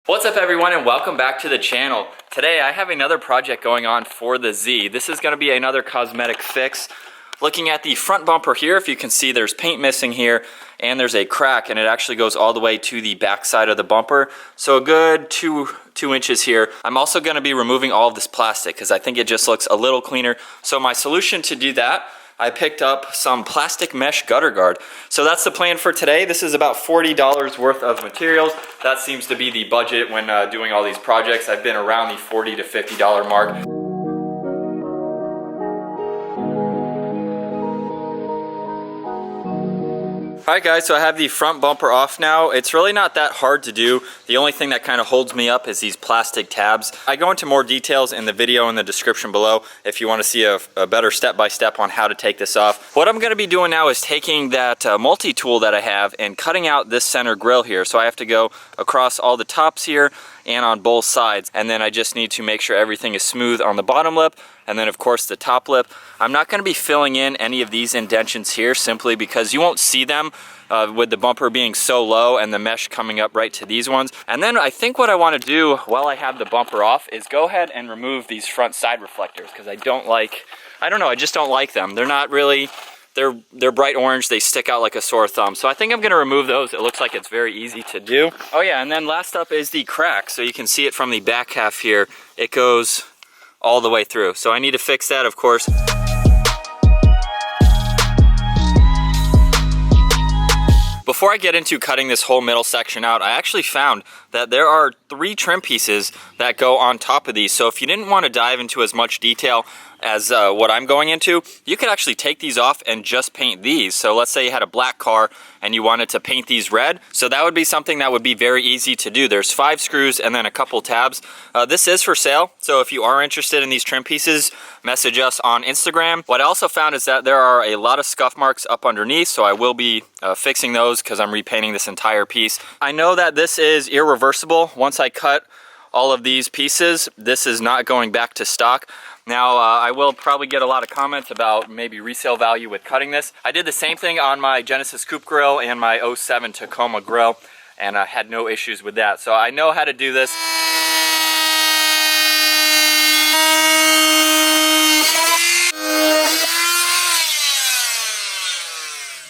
What's up everyone and welcome back to the channel. Today I have another project going on for the Z. This is going to be another cosmetic fix. Looking at the front bumper here, if you can see there's paint missing here and there's a crack, and it actually goes all the way to the back side of the bumper. So a good two inches here. I'm also going to be removing all of this plastic because I think it just looks a little cleaner. So my solution to do that, I picked up some plastic mesh gutter guard. So that's the plan for today. This is about $40 worth of materials. That seems to be the budget when doing all these projects. I've been around the $40 to $50 mark. Alright guys, so I have the front bumper off now. It's really not that hard to do. The only thing that kind of holds me up is these plastic tabs. I go into more details in the video in the description below if you want to see a better step-by-step on how to take this off. What I'm going to be doing now is taking that multi-tool that I have and cutting out this center grill here. So I have to go across all the tops here and on both sides, and then I just need to make sure everything is smooth on the bottom lip and then of course the top lip. I'm not going to be filling in any of these indentions here simply because you won't see them with the bumper being so low and the mesh coming up right to these ones. And then I think what I want to do while I have the bumper off is go ahead and remove these front side reflectors because I just don't like them. They're not really, they're bright orange, they stick out like a sore thumb. So I think I'm gonna remove those. It looks like it's very easy to do. Oh yeah, and then last up is the crack. So you can see it from the back half here. It goes all the way through. So I need to fix that, of course. Before I get into cutting this whole middle section out, I actually found that there are 3 trim pieces that go on top of these. So if you didn't want to dive into as much detail as what I'm going into, you could actually take these off and just paint these. So let's say you had a black car and you wanted to paint these red. So that would be something that would be very easy to do. There's 5 screws and then a couple tabs. This is for sale. So if you are interested in these trim pieces, message us on Instagram. What I also found is that there are a lot of scuff marks up underneath. So I will be fixing those because I'm repainting this entire piece. I know that this is irreversible. Once I cut all of these pieces, this is not going back to stock. Now, I will probably get a lot of comments about maybe resale value with cutting this. I did the same thing on my Genesis Coupe grill and my 07 Tacoma grill, and I had no issues with that. So I know how to do this.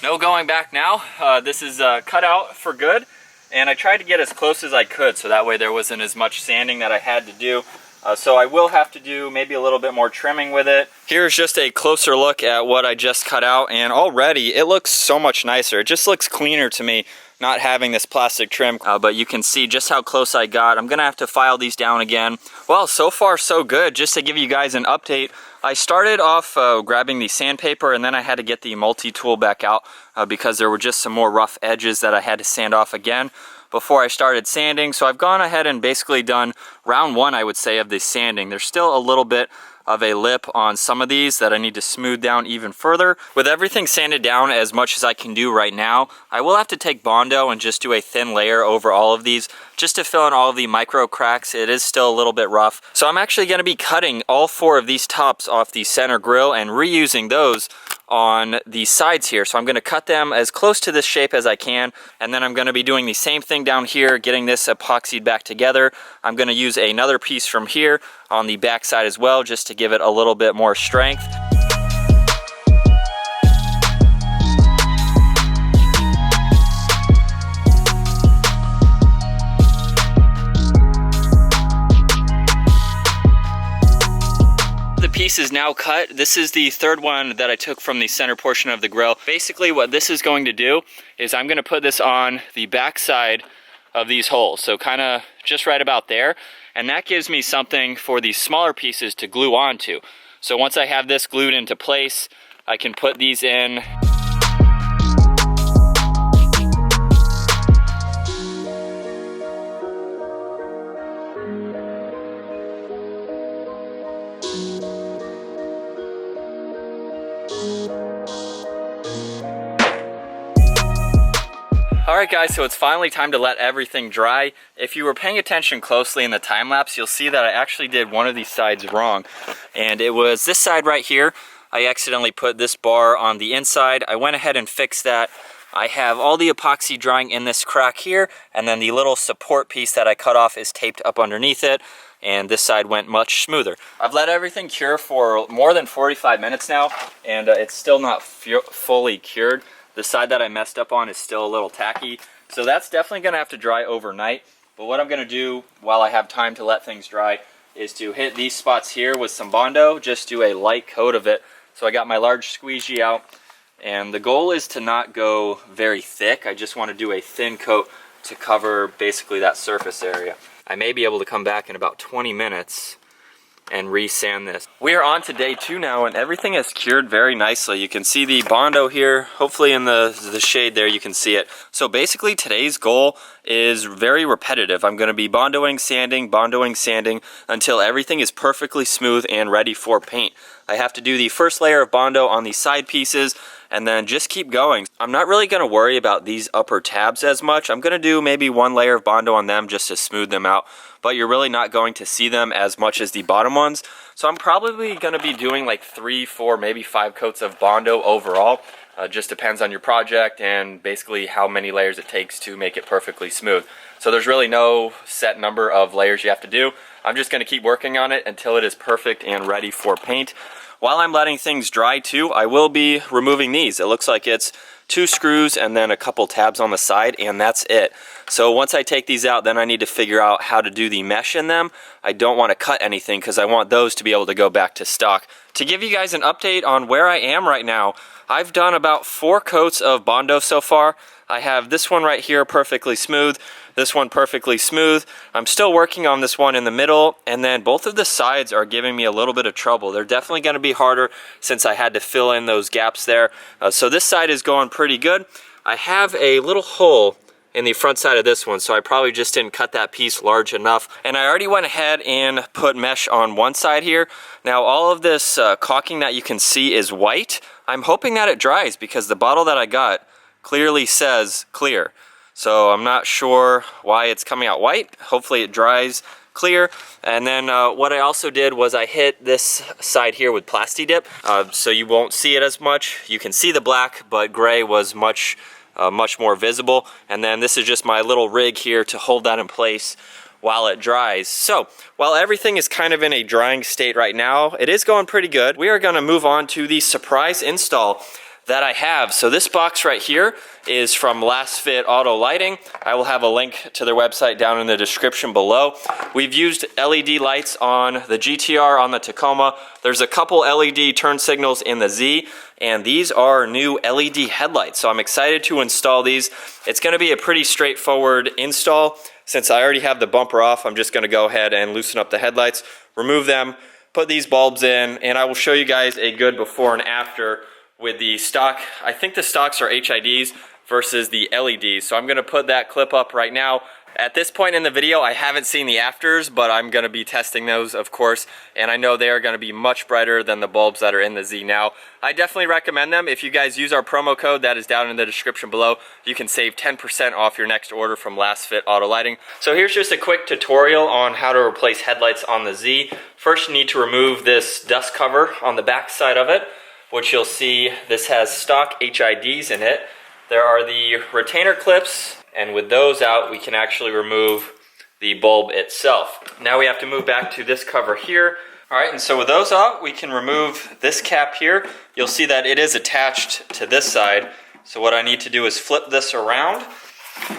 No going back now. This is cut out for good, and I tried to get as close as I could so that way there wasn't as much sanding that I had to do. So I will have to do maybe a little bit more trimming with it. Here's just a closer look at what I just cut out, and already it looks so much nicer. It just looks cleaner to me not having this plastic trim, but you can see just how close I got. I'm gonna have to file these down again. Well, so far so good. Just to give you guys an update, I started off grabbing the sandpaper, and then I had to get the multi-tool back out because there were just some more rough edges that I had to sand off again before I started sanding. So I've gone ahead and basically done round 1, I would say, of the sanding. There's still a little bit of a lip on some of these that I need to smooth down even further. With everything sanded down as much as I can do right now, I will have to take bondo and just do a thin layer over all of these just to fill in all of the micro cracks. It is still a little bit rough. So I'm actually going to be cutting all 4 of these tops off the center grill and reusing those on the sides here. So I'm going to cut them as close to this shape as I can, and then I'm going to be doing the same thing down here, getting this epoxied back together. I'm going to use another piece from here on the back side as well just to give it a little bit more strength. Piece is now cut. This is the 3rd one that I took from the center portion of the grill. Basically what this is going to do is I'm going to put this on the back side of these holes, so kind of just right about there, and that gives me something for these smaller pieces to glue onto. So once I have this glued into place, I can put these in. Alright guys, so it's finally time to let everything dry. If you were paying attention closely in the time lapse, you'll see that I actually did one of these sides wrong. And it was this side right here. I accidentally put this bar on the inside. I went ahead and fixed that. I have all the epoxy drying in this crack here, and then the little support piece that I cut off is taped up underneath it, and this side went much smoother. I've let everything cure for more than 45 minutes now, and it's still not fully cured. The side that I messed up on is still a little tacky, so that's definitely gonna have to dry overnight. But what I'm gonna do while I have time to let things dry is to hit these spots here with some bondo, just do a light coat of it. So I got my large squeegee out, and the goal is to not go very thick. I just want to do a thin coat to cover basically that surface area. I may be able to come back in about 20 minutes and re-sand this. We are on to day 2 now, and everything is cured very nicely. You can see the bondo here, hopefully in the shade there you can see it. So basically today's goal is very repetitive. I'm going to be bondoing, sanding until everything is perfectly smooth and ready for paint. I have to do the first layer of bondo on the side pieces and then just keep going. I'm not really going to worry about these upper tabs as much. I'm going to do maybe 1 layer of bondo on them just to smooth them out, but you're really not going to see them as much as the bottom ones. So I'm probably going to be doing like 3, 4, maybe 5 coats of bondo overall. Just depends on your project and basically how many layers it takes to make it perfectly smooth. So there's really no set number of layers you have to do. I'm just going to keep working on it until it is perfect and ready for paint. While I'm letting things dry too, I will be removing these. It looks like it's 2 screws and then a couple tabs on the side, and that's it. So once I take these out, then I need to figure out how to do the mesh in them. I don't want to cut anything because I want those to be able to go back to stock. To give you guys an update on where I am right now, I've done about 4 coats of bondo so far. I have this one right here perfectly smooth, this one perfectly smooth. I'm still working on this one in the middle, and then both of the sides are giving me a little bit of trouble. They're definitely going to be harder since I had to fill in those gaps there. So this side is going pretty good. I have a little hole in the front side of this one, so I probably just didn't cut that piece large enough. And I already went ahead and put mesh on one side here. Now all of this caulking that you can see is white. I'm hoping that it dries because the bottle that I got clearly says clear. So I'm not sure why it's coming out white. Hopefully it dries clear. And then what I also did was I hit this side here with Plasti Dip, so you won't see it as much. You can see the black, but gray was much more visible. And then this is just my little rig here to hold that in place while it dries. So while everything is kind of in a drying state right now, it is going pretty good. We are going to move on to the surprise install that I have. So this box right here is from Last Fit Auto Lighting. I will have a link to their website down in the description below. We've used LED lights on the GTR, on the Tacoma. There's a couple LED turn signals in the Z, and these are new LED headlights. So I'm excited to install these. It's going to be a pretty straightforward install. Since I already have the bumper off, I'm just going to go ahead and loosen up the headlights, remove them, put these bulbs in, and I will show you guys a good before and after with the stock. I think the stocks are HIDs versus the LEDs. So I'm going to put that clip up right now. At this point in the video, I haven't seen the afters, but I'm going to be testing those, of course, and I know they are going to be much brighter than the bulbs that are in the Z now. I definitely recommend them. If you guys use our promo code that is down in the description below, you can save 10% off your next order from Last Fit Auto Lighting. So here's just a quick tutorial on how to replace headlights on the Z. First, you need to remove this dust cover on the back side of it, which you'll see this has stock HIDs in it. There are the retainer clips, and with those out, we can actually remove the bulb itself. Now we have to move back to this cover here. All right, and so with those out, we can remove this cap here. You'll see that it is attached to this side. So what I need to do is flip this around.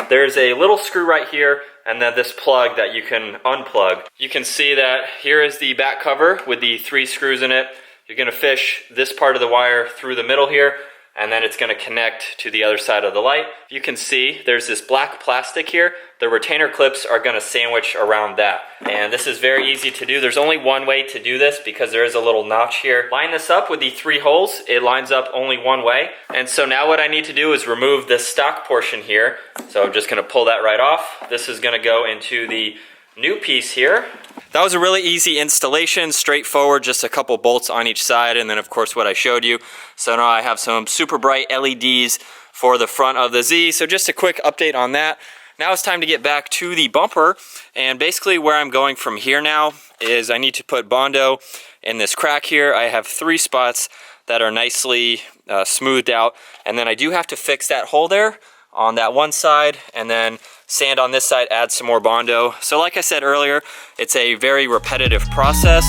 There's a little screw right here, and then this plug that you can unplug. You can see that here is the back cover with the 3 screws in it. You're going to fish this part of the wire through the middle here, and then it's going to connect to the other side of the light. You can see there's this black plastic here. The retainer clips are going to sandwich around that. And this is very easy to do. There's only one way to do this because there is a little notch here. Line this up with the 3 holes. It lines up only one way. And so now what I need to do is remove this stock portion here. So I'm just going to pull that right off. This is going to go into the new piece here. That was a really easy installation, straightforward, just a couple bolts on each side, and then of course what I showed you. So now I have some super bright LEDs for the front of the Z, so just a quick update on that. Now it's time to get back to the bumper, and basically where I'm going from here now is I need to put bondo in this crack here. I have 3 spots that are nicely smoothed out. And then I do have to fix that hole there on that one side, and then sand on this side, add some more bondo. So like I said earlier, it's a very repetitive process.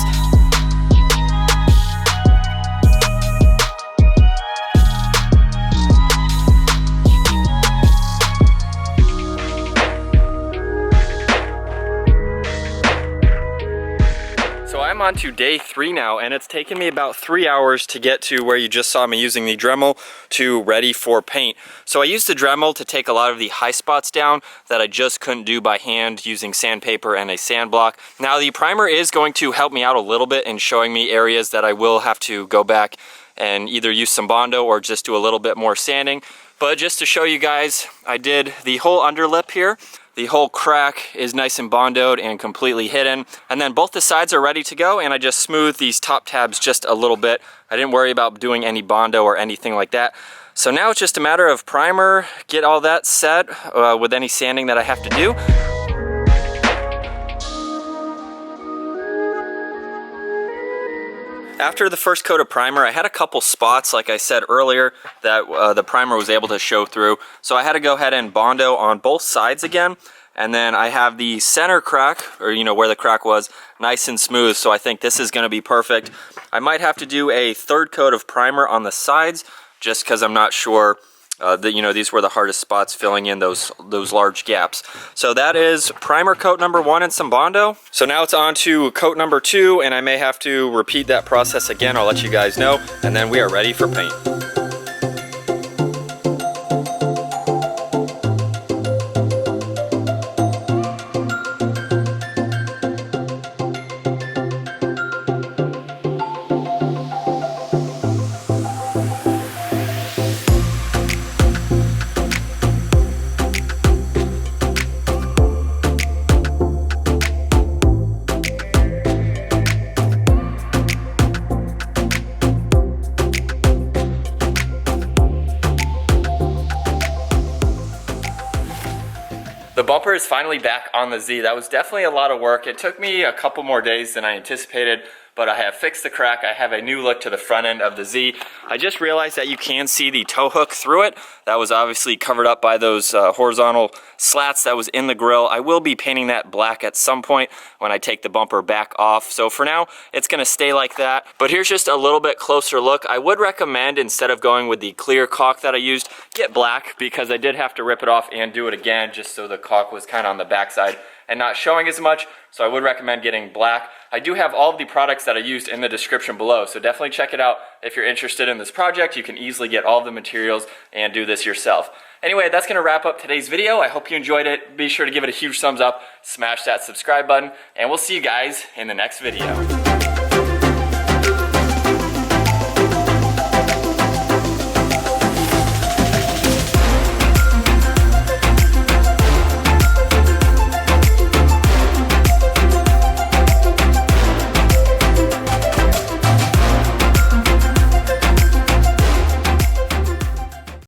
I'm on to day 3 now, and it's taken me about 3 hours to get to where you just saw me using the Dremel to ready for paint. So I used the Dremel to take a lot of the high spots down that I just couldn't do by hand using sandpaper and a sand block. Now the primer is going to help me out a little bit in showing me areas that I will have to go back and either use some bondo or just do a little bit more sanding. But just to show you guys, I did the whole underlip here. The whole crack is nice and bondoed and completely hidden. And then both the sides are ready to go, and I just smoothed these top tabs just a little bit. I didn't worry about doing any bondo or anything like that. So now it's just a matter of primer, get all that set with any sanding that I have to do. After the first coat of primer, I had a couple spots, like I said earlier, that the primer was able to show through. So I had to go ahead and bondo on both sides again. And then I have the center crack, or where the crack was, nice and smooth. So I think this is gonna be perfect. I might have to do a third coat of primer on the sides, just because I'm not sure these were the hardest spots, filling in those large gaps. So that is primer coat number 1 and some bondo. So now it's on to coat number 2, and I may have to repeat that process again. I'll let you guys know, and then we are ready for paint. The bumper is finally back on the Z. That was definitely a lot of work. It took me a couple more days than I anticipated, but I have fixed the crack. I have a new look to the front end of the Z. I just realized that you can see the tow hook through it. That was obviously covered up by those horizontal slats that was in the grill. I will be painting that black at some point when I take the bumper back off. So for now, it's gonna stay like that. But here's just a little bit closer look. I would recommend, instead of going with the clear caulk that I used, get black, because I did have to rip it off and do it again just so the caulk was kind of on the backside and not showing as much. So I would recommend getting black. I do have all of the products that I used in the description below, so definitely check it out if you're interested in this project. You can easily get all of the materials and do this yourself. Anyway, that's gonna wrap up today's video. I hope you enjoyed it. Be sure to give it a huge thumbs up, smash that subscribe button, and we'll see you guys in the next video.